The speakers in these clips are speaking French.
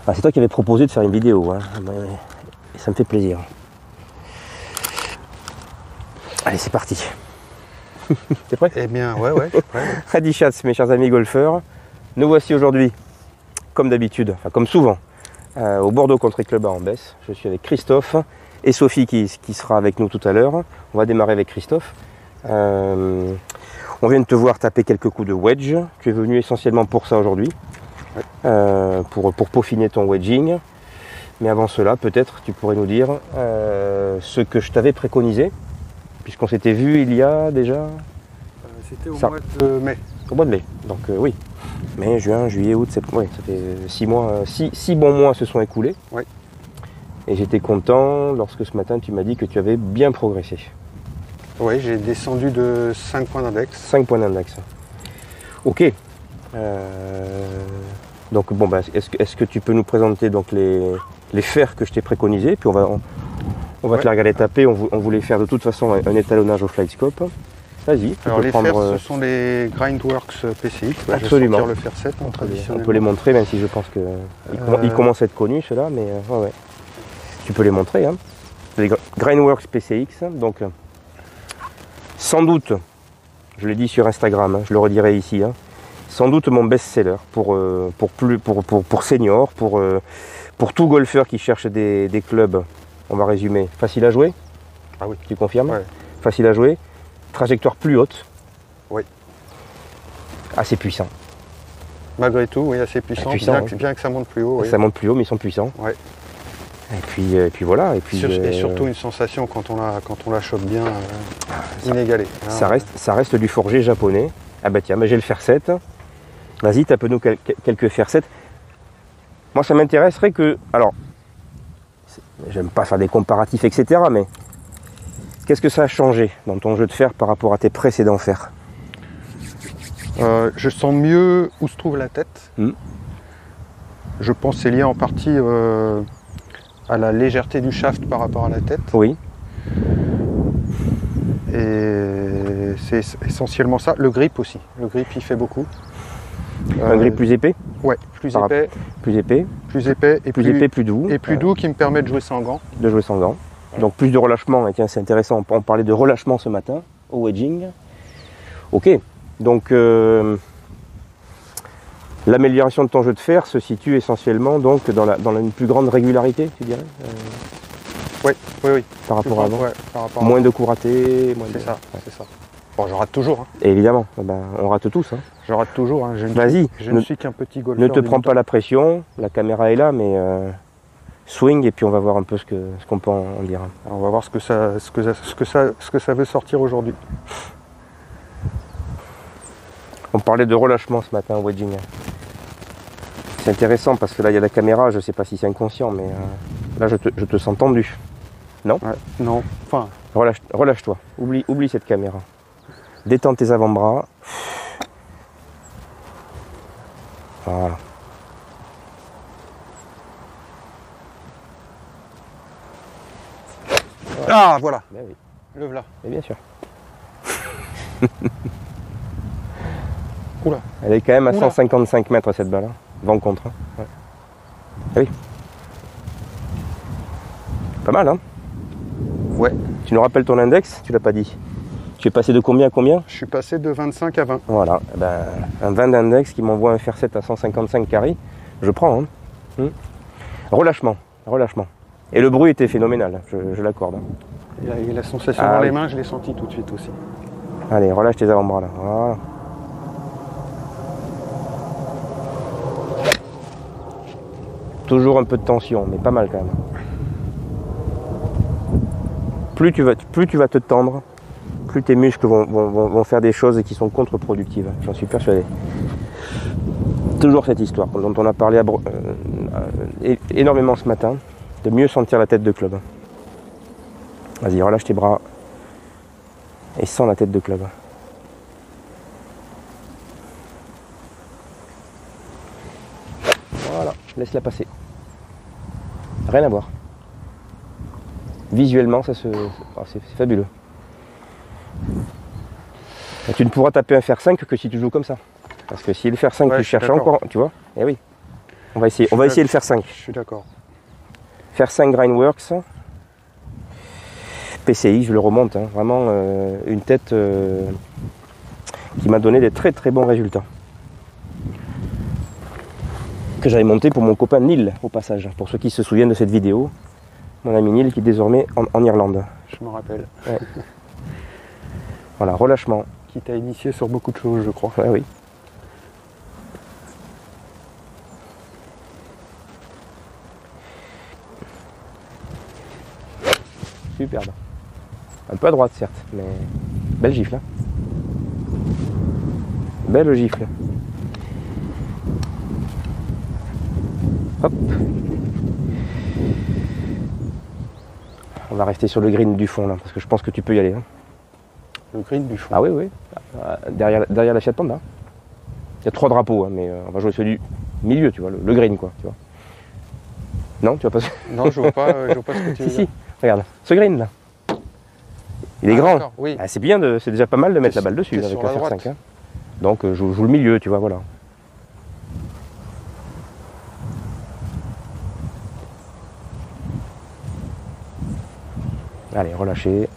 Ah, c'est toi qui avais proposé de faire une vidéo, hein. Et ça me fait plaisir. Allez, c'est parti. T'es prêt? Eh bien, ouais, je suis prêt. Adi Chats, mes chers amis golfeurs, nous voici aujourd'hui, comme d'habitude, enfin comme souvent, au Bordeaux Country Club à Ambès. Je suis avec Christophe et Sophie qui sera avec nous tout à l'heure. On va démarrer avec Christophe. On vient de te voir taper quelques coups de wedge. Tu es venu essentiellement pour ça aujourd'hui, pour peaufiner ton wedging. Mais avant cela, peut-être tu pourrais nous dire ce que je t'avais préconisé, puisqu'on s'était vu il y a déjà... C'était au mois de mai. Au mois de mai, donc oui. Mai, juin, juillet, août, septembre, oui, ça fait 6 mois, 6 bons mois se sont écoulés. Oui. Et j'étais content lorsque ce matin tu m'as dit que tu avais bien progressé. Oui, j'ai descendu de 5 points d'index. 5 points d'index. Ok. Donc bon, bah, est-ce que tu peux nous présenter donc les fers que je t'ai préconisés, puis on va te les regarder taper. On voulait faire de toute façon un étalonnage au Flightscope. Vas-y. Alors les fers, ce sont les Grindworks PCX. Absolument. Je vais sortir le fer 7 traditionnellement. On peut les montrer, même si je pense qu'ils commencent à être connus ceux-là, mais ouais. Tu peux les montrer. Hein. Les Grindworks PCX, donc sans doute, je l'ai dit sur Instagram, hein, je le redirai ici, hein, sans doute mon best-seller pour seniors, pour tout golfeur qui cherche des clubs, on va résumer, facile à jouer. Ah oui. Tu confirmes? Ouais. Facile à jouer, trajectoire plus haute. Oui. Assez puissant. Malgré tout, oui, assez puissant, bien que ça monte plus haut. Oui. Ça monte plus haut, mais ils sont puissants. Ouais. Et puis voilà. Et surtout une sensation quand on la chope bien, inégalée. Ça reste du forgé japonais. Ah bah tiens, j'ai le fer 7. Vas-y, tape-nous quelques fer 7. Moi, ça m'intéresserait que... Alors, j'aime pas faire des comparatifs, etc. Mais qu'est-ce que ça a changé dans ton jeu de fer par rapport à tes précédents fers? Je sens mieux où se trouve la tête. Je pense que c'est lié en partie à la légèreté du shaft par rapport à la tête. Oui. Et c'est essentiellement ça. Le grip aussi. Le grip, il fait beaucoup. Un grip plus épais? Ouais, plus épais. Plus épais. Plus épais et plus doux. Et plus doux qui me permet de jouer sans gants. De jouer sans gants. Donc plus de relâchement. Et tiens, c'est intéressant. On parlait de relâchement ce matin au wedging. Ok. Donc l'amélioration de ton jeu de fer se situe essentiellement donc dans une plus grande régularité, tu dirais? Oui. Par rapport à avant. Ouais, moins de coups ratés. C'est ça. Bon, je rate toujours. Hein. Et évidemment, on rate tous. Hein. Je rate toujours. Hein. Vas-y. Je ne suis qu'un petit golfeur. Ne te prends pas la pression. La caméra est là, mais swing et puis on va voir un peu ce qu'on peut en dire. Alors, on va voir ce que ça veut sortir aujourd'hui. On parlait de relâchement ce matin au wedging. C'est intéressant parce que là il y a la caméra, je ne sais pas si c'est inconscient, mais là je te sens tendu. Non? Ouais, non. Enfin. Relâche-toi. Oublie cette caméra. Détends tes avant-bras. Voilà. Ah voilà. Ben oui. Le voilà. Mais bien sûr. Oula. Elle est quand même à 155 mètres cette balle. Hein. Vent contre. Hein. Ouais. Ah oui. Pas mal, hein? Ouais. Tu nous rappelles ton index? Tu l'as pas dit. Tu es passé de combien à combien? Je suis passé de 25 à 20. Voilà. Ben, un 20 d'index qui m'envoie un fer 7 à 155 carré. Je prends. Hein. Relâchement. Et le bruit était phénoménal, je l'accorde. Hein. Et la sensation dans les mains, je l'ai senti tout de suite aussi. Allez, relâche tes avant-bras là. Voilà. Toujours un peu de tension, mais pas mal quand même. Plus tu vas te tendre, plus tes muscles vont faire des choses qui sont contre-productives. J'en suis persuadé. Toujours cette histoire dont on a parlé énormément ce matin, de mieux sentir la tête de club. Vas-y, relâche tes bras et sens la tête de club. Voilà, laisse-la passer. Rien à voir. Visuellement, c'est fabuleux. Et tu ne pourras taper un fer 5 que si tu joues comme ça. Parce que si le fer 5, tu cherches encore, tu vois. Eh oui. On va essayer le fer 5. Je suis d'accord. Fer 5 Grindworks. PCI, je le remonte, hein. Vraiment une tête qui m'a donné des très très bons résultats. Que j'avais monté pour mon copain Neil au passage, pour ceux qui se souviennent de cette vidéo. Mon ami Neil qui est désormais en Irlande. Je me rappelle. Ouais. Voilà, relâchement. Qui t'a initié sur beaucoup de choses, je crois. Ouais, oui. Superbe. Un peu à droite certes, mais belle gifle. Hein. Belle gifle. Hop. On va rester sur le green du fond là, parce que je pense que tu peux y aller. Hein. Le green du fond. Ah oui, oui. Derrière la Fiat Panda. Il y a 3 drapeaux, hein, mais on va jouer celui du milieu, tu vois, le green quoi. Tu vois. Non, tu vois pas. Non, je vois pas ce que tu veux dire. Si, regarde, ce green là. Il est grand. Oui. Ah, c'est bien, c'est déjà pas mal de mettre la balle dessus là, avec un fer 5. Hein. Donc je joue le milieu, tu vois, voilà. Allez, relâchez.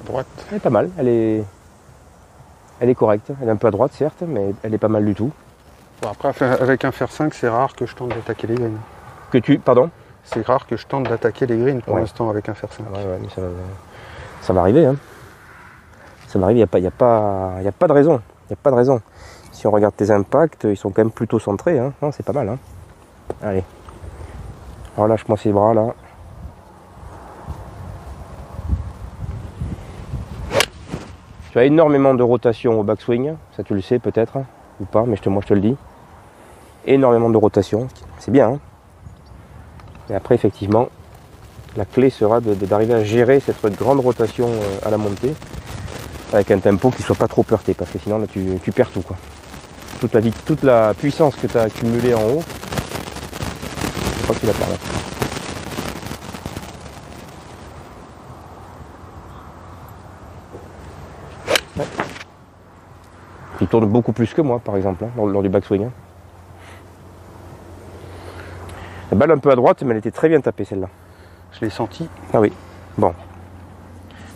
À droite. Elle est pas mal, elle est correcte. Elle est un peu à droite certes, mais elle est pas mal du tout. Bon, après, avec un fer 5, c'est rare que je tente d'attaquer les greens. Pardon? C'est rare que je tente d'attaquer les greens pour Ouais. l'instant avec un fer 5. Ouais, mais ça va arriver. Hein. Ça va arriver, il n'y a pas de raison. Il n'y a pas de raison. Si on regarde tes impacts, ils sont quand même plutôt centrés. Hein. Non, c'est pas mal. Hein. Allez. Relâche-moi ces bras là. Tu as énormément de rotation au backswing. Ça tu le sais peut-être. Hein, ou pas, mais moi je te le dis. Énormément de rotation. C'est bien. Hein. Et après effectivement, la clé sera d'arriver à gérer cette grande rotation à la montée. Avec un tempo qui ne soit pas trop heurté. Parce que sinon là tu perds tout quoi. Toute la puissance que tu as accumulée en haut, je crois que tu la perds là. Ouais. Il tourne beaucoup plus que moi par exemple, hein, lors du backswing. Hein. La balle un peu à droite, mais elle était très bien tapée celle-là. Je l'ai senti. Ah oui, bon.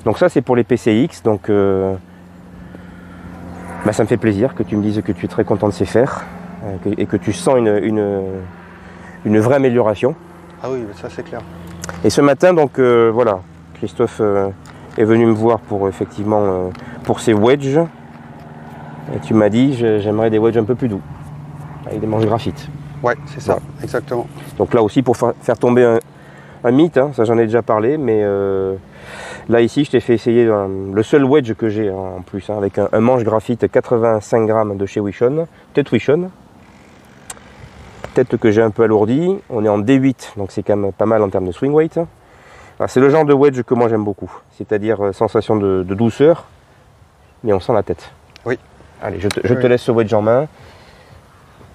Donc ça c'est pour les PCX, donc ça me fait plaisir que tu me dises que tu es très content de ces fers et que tu sens une vraie amélioration. Ah oui, ça c'est clair. Et ce matin, donc voilà, Christophe est venu me voir pour effectivement pour ses wedges. Et tu m'as dit j'aimerais des wedges un peu plus doux, avec des manches graphite. Ouais, c'est ça, voilà. Exactement. Donc là aussi pour faire tomber un mythe, hein, ça j'en ai déjà parlé, mais là ici je t'ai fait essayer le seul wedge que j'ai en plus, hein, avec un manche graphite 85 grammes de chez Wishon, tête Wishon. Tête que j'ai un peu alourdie, on est en D8, donc c'est quand même pas mal en termes de swing weight. C'est le genre de wedge que moi j'aime beaucoup, c'est-à-dire sensation de douceur, mais on sent la tête. Oui. Allez, je te laisse ce wedge en main.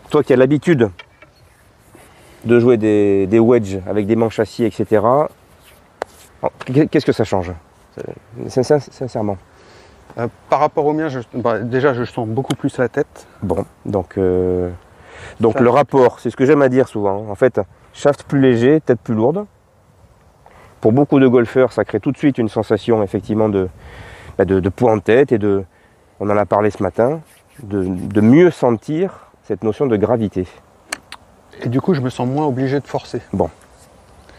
Toi qui as l'habitude de jouer des wedges avec des manches acier, etc. Qu'est-ce que ça change, sincèrement? Par rapport au mien, déjà je sens beaucoup plus la tête. Bon, donc le rapport, c'est ce que j'aime à dire souvent. En fait, shaft plus léger, tête plus lourde. Pour beaucoup de golfeurs, ça crée tout de suite une sensation effectivement de poids en tête et on en a parlé ce matin, de mieux sentir cette notion de gravité. Et du coup, je me sens moins obligé de forcer. Bon.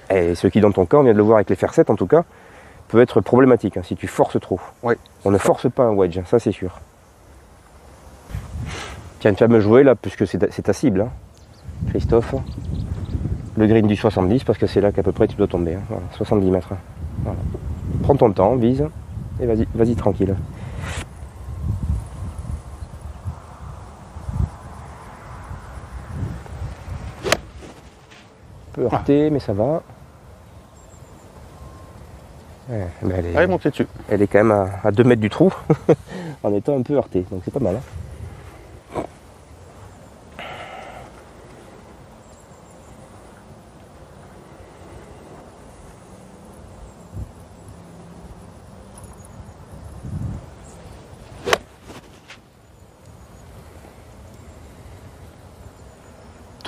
Et ce qui, dans ton cas, on vient de le voir avec les fer 7 en tout cas, peut être problématique hein, si tu forces trop. Oui. On ne force pas un wedge, ça c'est sûr. Tiens, tu vas me jouer là, puisque c'est ta cible, hein, Christophe. Le green du 70, parce que c'est là qu'à peu près tu dois tomber. Hein. Voilà, 70 mètres. Hein. Voilà. Prends ton temps, vise, et vas-y tranquille. Un peu heurté, mais ça va. Ouais, mais Allez, montez dessus. Elle est quand même à 2 mètres du trou, en étant un peu heurtée, donc c'est pas mal. Hein.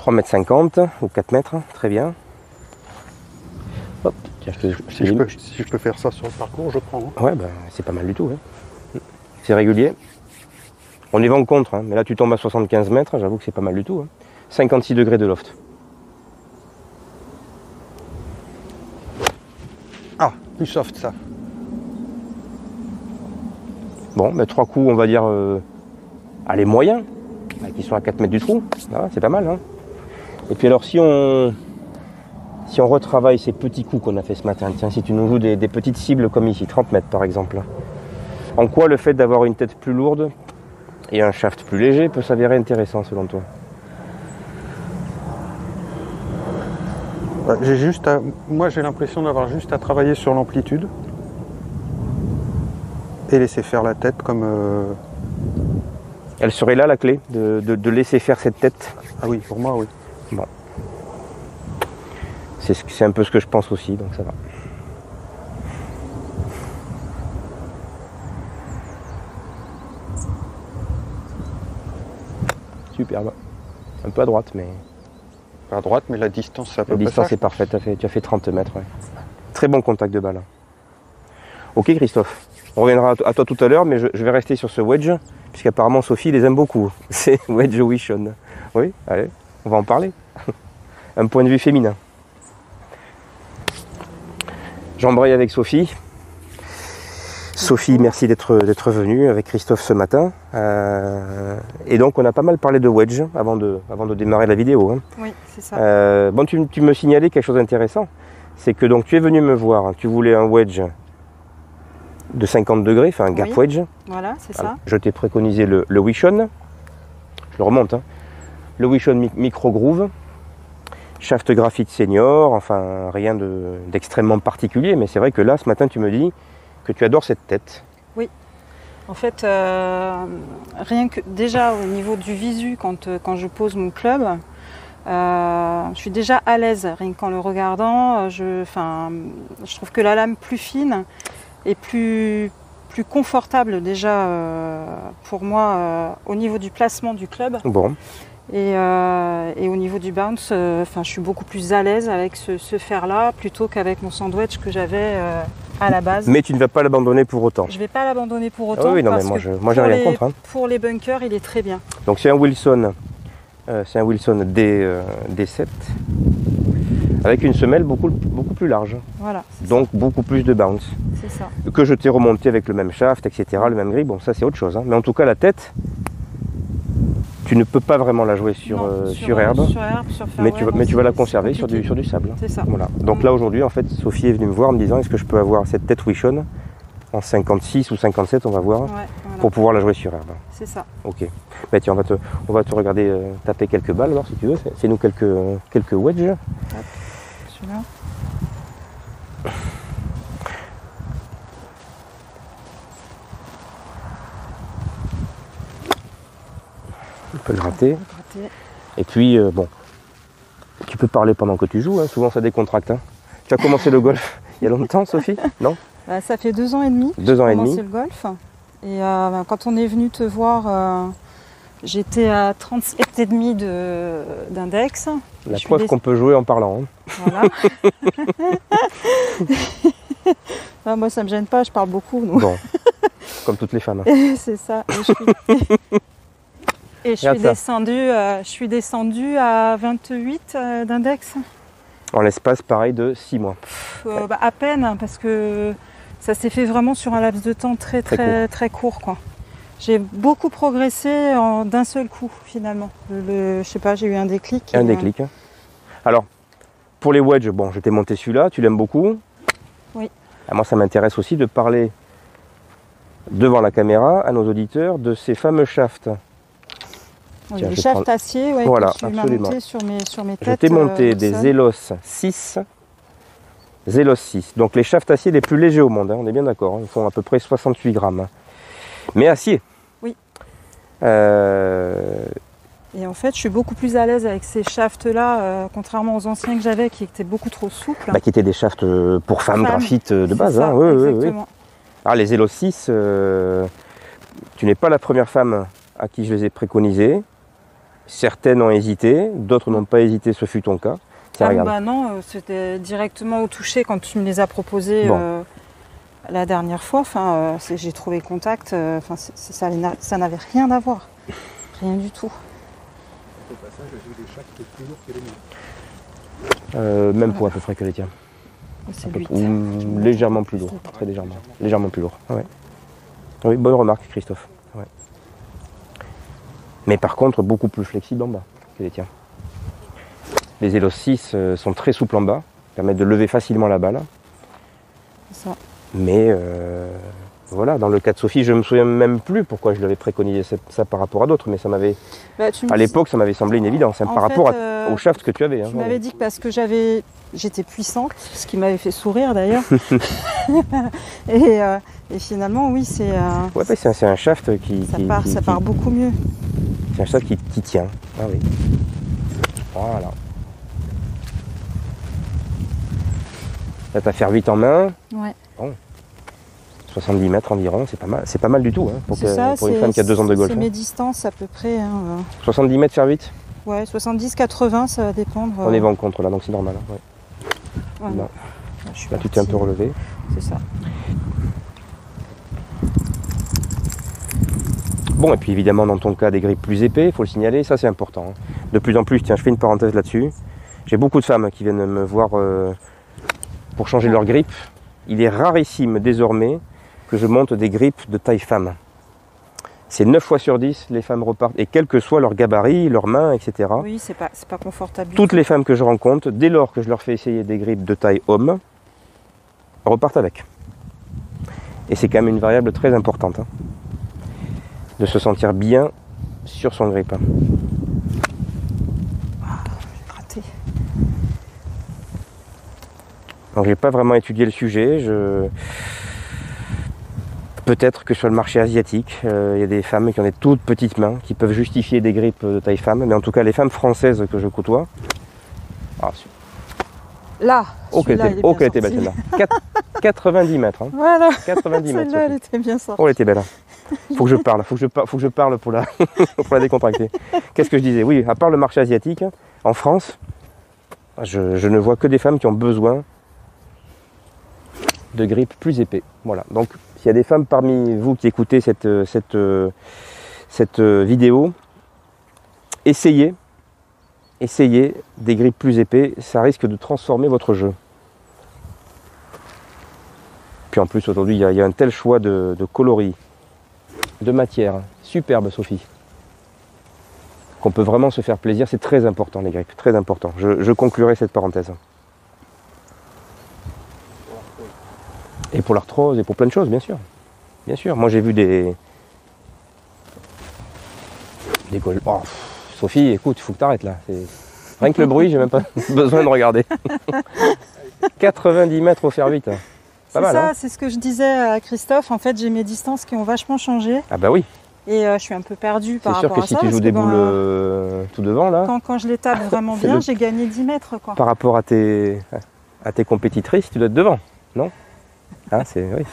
3,50 m ou 4 mètres, très bien. Hop, tiens, si je peux faire ça sur le parcours, je prends. Hein. Ouais, ben, c'est pas mal du tout. Hein. C'est régulier. On est vent en contre, hein, mais là tu tombes à 75 mètres, j'avoue que c'est pas mal du tout. Hein. 56 degrés de loft. Ah, plus soft ça. Bon, ben, 3 coups, on va dire, allez, moyens, qui sont à 4 mètres du trou. Ah, c'est pas mal. Hein. Et puis alors, si on retravaille ces petits coups qu'on a fait ce matin, tiens, si tu nous joues des petites cibles comme ici, 30 mètres par exemple, en quoi le fait d'avoir une tête plus lourde et un shaft plus léger peut s'avérer intéressant selon toi? Moi j'ai l'impression d'avoir juste à travailler sur l'amplitude et laisser faire la tête comme... Elle serait là la clé, de laisser faire cette tête? Ah oui, pour moi oui. Bon. C'est un peu ce que je pense aussi, donc ça va. Superbe. Un peu à droite, mais... Pas à droite, mais la distance, ça peut La distance est parfaite, tu as fait 30 mètres. Ouais. Très bon contact de balle. Ok Christophe, on reviendra à toi tout à l'heure, mais je vais rester sur ce wedge, puisqu'apparemment Sophie les aime beaucoup. C'est wedge Wishon. Oui, allez, on va en parler. Un point de vue féminin. J'embraye avec Sophie. Sophie, merci d'être venue avec Christophe ce matin. Et donc on a pas mal parlé de wedge avant de démarrer la vidéo. Hein. Oui, c'est ça. Bon, tu me signalais quelque chose d'intéressant. C'est que donc tu es venu me voir, hein, tu voulais un wedge de 50 degrés, enfin un gap wedge. Voilà, c'est ça. Je t'ai préconisé le Wishon. Je le remonte. Hein. Le Wishon Micro Groove. Shaft graphite senior, enfin rien d'extrêmement particulier, mais c'est vrai que là, ce matin, tu me dis que tu adores cette tête. Oui. En fait, rien que déjà au niveau du visu, quand je pose mon club, je suis déjà à l'aise. Rien qu'en le regardant, je trouve que la lame plus fine et plus confortable déjà pour moi au niveau du placement du club. Bon. Et au niveau du bounce, je suis beaucoup plus à l'aise avec ce fer-là plutôt qu'avec mon sandwich que j'avais à la base. Mais tu ne vas pas l'abandonner pour autant. Je ne vais pas l'abandonner pour autant. Oui, non, parce mais que moi j'ai rien contre. Hein. Pour les bunkers, il est très bien. Donc c'est un Wilson D7 avec une semelle beaucoup plus large. Voilà. Donc beaucoup plus de bounce. C'est ça. Que je t'ai remonté avec le même shaft, etc., le même grip. Bon, ça c'est autre chose. Hein. Mais en tout cas, la tête, tu ne peux pas vraiment la jouer sur herbe, mais tu vas la conserver sur du sable. C'est ça. Voilà. Donc là aujourd'hui, en fait, Sophie est venue me voir en me disant est-ce que je peux avoir cette tête Wishon en 56 ou 57, on va voir, voilà. Pour pouvoir la jouer sur herbe. C'est ça. Ok. Bah, tiens, on va te regarder taper quelques balles alors si tu veux. Fais-nous quelques wedges. Celui-là. On peut le rater. Et puis, bon, tu peux parler pendant que tu joues, hein. Souvent ça décontracte. Hein. Tu as commencé le golf il y a longtemps, Sophie? Non? Ça fait 2 ans et demi. 2 ans et demi. J'ai commencé le golf. Et quand on est venu te voir, j'étais à 37,5 d'index. La preuve qu'on peut jouer en parlant. Hein. Voilà. Moi, ça me gêne pas, je parle beaucoup. Donc. Bon, comme toutes les femmes. Hein. C'est ça. Et je suis descendue à 28 d'index. En l'espace, pareil, de 6 mois. À peine, parce que ça s'est fait vraiment sur un laps de temps très court. Quoi. J'ai beaucoup progressé d'un seul coup, finalement. Je sais pas, j'ai eu un déclic. Un déclic. Alors, pour les wedges, bon, je t'ai monté celui-là, tu l'aimes beaucoup. Oui. Moi, ça m'intéresse aussi de parler devant la caméra à nos auditeurs de ces fameux shafts. Oui, les shafts acier, voilà, que tu m'as monté sur mes têtes. Je t'ai monté des Zelos 6. Zelos 6. Donc les shafts acier les plus légers au monde, hein, on est bien d'accord. Hein, ils font à peu près 68 grammes. Mais acier. Oui. Et en fait, je suis beaucoup plus à l'aise avec ces shafts-là, contrairement aux anciens que j'avais qui étaient beaucoup trop souples. Qui étaient des shafts pour femmes graphite de base. Ça, hein. Oui, exactement. oui. Alors les Zelos 6, tu n'es pas la première femme à qui je les ai préconisés. Certaines ont hésité, d'autres n'ont pas hésité, ce fut ton cas. Tiens, regarde. Bah non, c'était directement au toucher quand tu me les as proposés la dernière fois. Enfin, j'ai trouvé le contact, ça n'avait rien à voir. Rien du tout. Au passage, j'ai vu des chats qui étaient plus lourds que les miens. Même poids à peu près que les tiens. C'est Ou légèrement plus lourd, très légèrement. Légèrement plus lourd. Ouais. Oui, bonne remarque, Christophe. Ouais. Mais par contre, beaucoup plus flexible en bas que les tiens. Les Elos 6 sont très souples en bas, permettent de lever facilement la balle. C'est ça. Mais voilà, dans le cas de Sophie, je ne me souviens même plus pourquoi je l'avais préconisé ça par rapport à d'autres, mais ça m'avait, à l'époque, ça m'avait semblé une évidence, par rapport au shaft que tu avais. Tu m'avais dit que parce que j'étais puissante, ce qui m'avait fait sourire d'ailleurs. et finalement, oui, c'est c'est un shaft qui part beaucoup mieux. C'est un shaft qui tient. Ah oui. Voilà. Là, tu as faire 8 en main. Ouais. Bon. 70 mètres environ, c'est pas mal du tout pour une femme qui a 2 ans de golf. C'est mes distances à peu près. 70 mètres faire 8 Ouais, 70-80, ça va dépendre. On est vent contre là, donc c'est normal. Ouais. Ouais. Là, tu t'es un peu relevé. C'est ça. Bon, et puis évidemment, dans ton cas, des grippes plus épais, il faut le signaler, ça c'est important. De plus en plus, tiens, je fais une parenthèse là-dessus. J'ai beaucoup de femmes qui viennent me voir pour changer leur grippe. Il est rarissime désormais que je monte des grippes de taille femme. C'est 9 fois sur 10, les femmes repartent, et quel que soit leur gabarit, leurs mains, etc. Oui, c'est pas confortable. Toutes les femmes que je rencontre, dès lors que je leur fais essayer des grippes de taille homme, repartent avec. Et c'est quand même une variable très importante, de se sentir bien sur son grip. J'ai raté. Donc j'ai pas vraiment étudié le sujet. Peut-être que sur le marché asiatique, il y a des femmes qui ont des toutes petites mains, qui peuvent justifier des grippes de taille femme. Mais en tout cas, les femmes françaises que je côtoie... Ah, là, ok, elle était belle celle-là. 90 mètres. Voilà. 90 mètres. Celle-là, elle était bien sortie. Oh, elle était belle. Faut que je parle, faut que je parle pour la, pour la décontracter. Qu'est-ce que je disais? Oui, à part le marché asiatique, en France, je ne vois que des femmes qui ont besoin de grippes plus épais. Voilà. Donc, s'il y a des femmes parmi vous qui écoutez cette vidéo, essayez des grippes plus épais, ça risque de transformer votre jeu. Puis en plus, aujourd'hui, il y a un tel choix de coloris, de matière, superbe Sophie, qu'on peut vraiment se faire plaisir. C'est très important les grippes, très important. Je conclurai cette parenthèse. Et pour l'arthrose et pour plein de choses, bien sûr. Bien sûr. Moi j'ai vu des golfs. Oh, Sophie, écoute, il faut que tu arrêtes là. Rien que le bruit, j'ai même pas besoin de regarder. 90 mètres au fer 8. C'est mal, ça, c'est ce que je disais à Christophe. En fait, j'ai mes distances qui ont vachement changé. Ah bah oui. Et je suis un peu perdue par rapport à ça. C'est sûr que si tu joues des boules tout devant là... Quand je les tape vraiment bien, j'ai gagné 10 mètres. Quoi. Par rapport à tes compétitrices, tu dois être devant, non? Oui.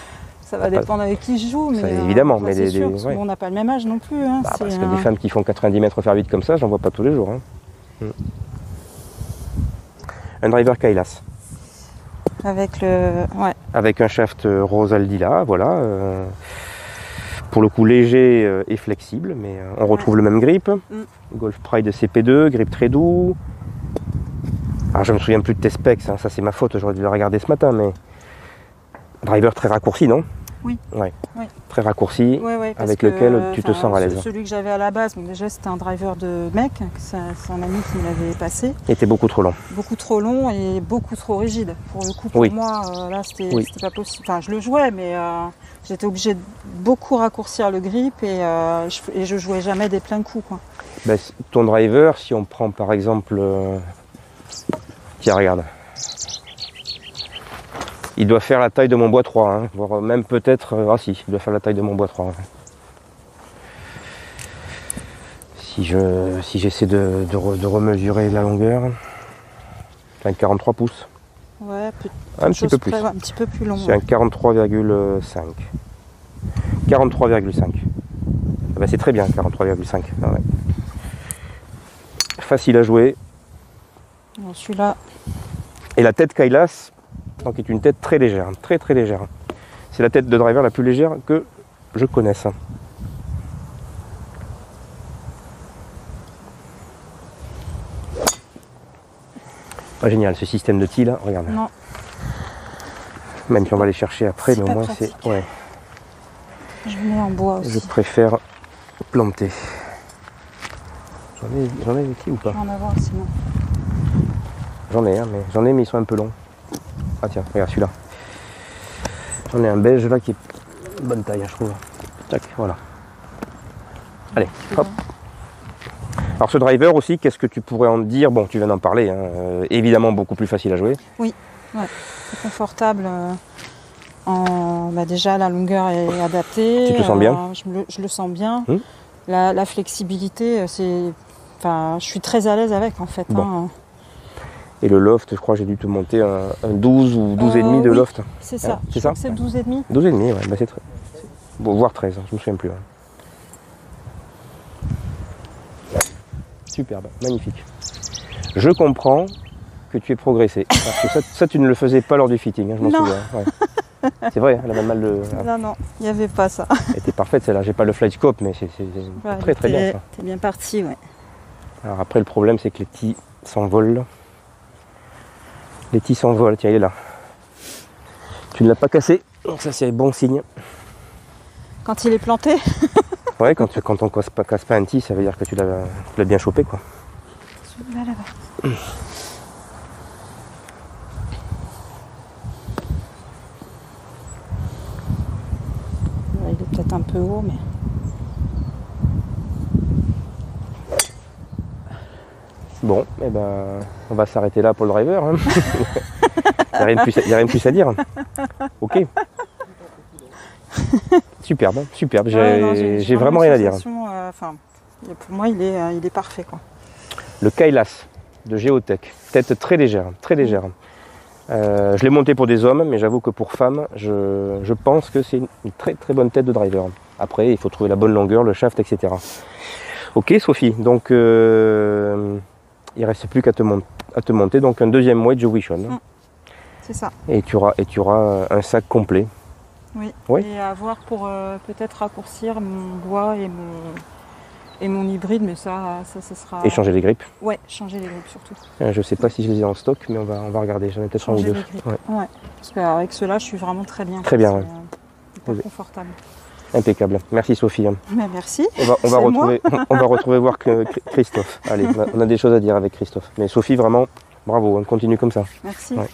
Ça va dépendre avec qui je joue, mais évidemment, mais c'est sûr, parce qu'on n'a pas le même âge non plus. Parce que des femmes qui font 90 mètres faire vite comme ça, j'en vois pas tous les jours. Un driver Kailas. Avec un shaft rose Aldila, voilà. Pour le coup léger et flexible, mais on retrouve le même grip. Golf Pride CP2, grip très doux. Alors je me souviens plus de tes specs, ça c'est ma faute, j'aurais dû le regarder ce matin, mais driver très raccourci, non? Oui. Ouais. Très raccourci, avec lequel tu te sens à l'aise. Celui que j'avais à la base, déjà c'était un driver de mec, c'est un ami qui me l'avait passé. Il était beaucoup trop long. Beaucoup trop long et beaucoup trop rigide. Pour le coup, pour moi, là c'était pas possible. Enfin, je le jouais, mais j'étais obligée de beaucoup raccourcir le grip et je jouais jamais des pleins coups. Quoi. Ben, ton driver, si on prend par exemple... Tiens, regarde. Il doit faire la taille de mon bois 3, voire même peut-être... il doit faire la taille de mon bois 3. Si j'essaie de remesurer la longueur, c'est un 43 pouces. Ouais, un petit peu plus. Un petit peu plus long. C'est un 43,5. 43,5. Ah ben c'est très bien, 43,5. Ah ouais. facile à jouer. Celui-là. Et la tête Kailas, donc, est une tête très légère, très très légère. C'est la tête de driver la plus légère que je connaisse. Pas génial ce système de tee là, regarde. Non. Même si on va les chercher après, mais au moins c'est. Ouais. Je mets en bois aussi. Je préfère planter. J'en ai des petits ou pas? J'en avoir sinon. J'en ai, hein, mais ils sont un peu longs. Ah tiens, regarde celui-là. J'en ai un beige là qui est bonne taille, je trouve. Tac, voilà. Allez, hop. Alors ce driver aussi, qu'est-ce que tu pourrais en dire? Bon, tu viens d'en parler, hein, évidemment beaucoup plus facile à jouer. Oui, ouais, c'est confortable. Déjà, la longueur est adaptée. Tu te sens bien? Je le sens bien. La flexibilité, je suis très à l'aise avec en fait. Bon. Hein. Et le loft, je crois que j'ai dû te monter un 12 ou 12,5 de oui, loft. C'est ça. Hein, c'est ça? C'est 12,5. 12,5, ouais, bah c'est très. Bon, voire 13, je me souviens plus. Hein. Superbe, magnifique. Je comprends que tu aies progressé. Parce que ça tu ne le faisais pas lors du fitting, hein, je m'en souviens. Ouais. C'est vrai, elle avait mal de. Non, il n'y avait pas ça. Elle était parfaite celle-là, j'ai pas le flight scope, mais c'est très très bien ça. T'es bien parti, ouais. Alors après le problème c'est que les tees s'envolent. Les tees s'envolent, tiens il est là. Tu ne l'as pas cassé, donc ça c'est bon signe. Quand il est planté. Ouais, quand on casse pas un tee, ça veut dire que tu l'as bien chopé quoi. Celui-là là-bas. Il est peut-être un peu haut, mais. Bon, eh ben, on va s'arrêter là pour le driver. Hein. Il n'y a rien de plus à dire. Ok. Superbe, superbe. J'ai vraiment rien à dire. Pour moi, il est parfait, quoi. Le Kailas de Geotech, tête très légère, très légère. Je l'ai monté pour des hommes, mais j'avoue que pour femmes, je pense que c'est une très très bonne tête de driver. Après, il faut trouver la bonne longueur, le shaft, etc. Ok, Sophie. Donc, il ne reste plus qu'à te monter. Donc, un deuxième wedge Wishon. C'est ça. Et tu auras un sac complet. Oui. Ouais. Et à voir pour peut-être raccourcir mon bois et mon hybride, mais ça sera. Et changer les grippes. Ouais, changer les grippes surtout. Je sais pas si je les ai en stock, mais on va regarder. J'en ai peut-être un ou deux. Ouais. Parce qu'avec ceux-là, je suis vraiment très bien. Très bien, hyper confortable. Impeccable. Merci Sophie. Mais merci. On va retrouver voir Christophe. Allez, on a des choses à dire avec Christophe. Mais Sophie, vraiment, bravo, on continue comme ça. Merci. Ouais.